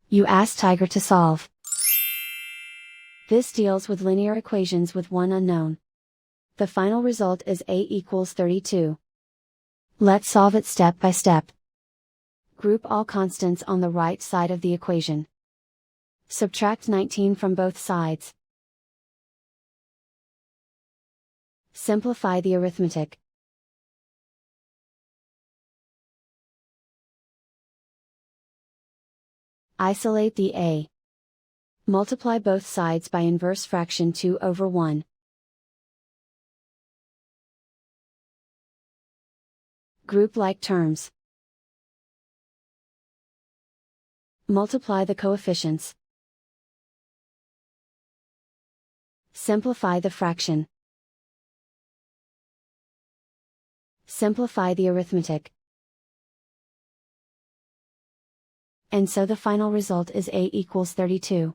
You ask Tiger to solve. This deals with linear equations with one unknown. The final result is a equals 32. Let's solve it step by step. Group all constants on the right side of the equation. Subtract 19 from both sides. Simplify the arithmetic. Isolate the a. Multiply both sides by inverse fraction 2 over 1. Group like terms. Multiply the coefficients. Simplify the fraction. Simplify the arithmetic. And so the final result is a equals 32.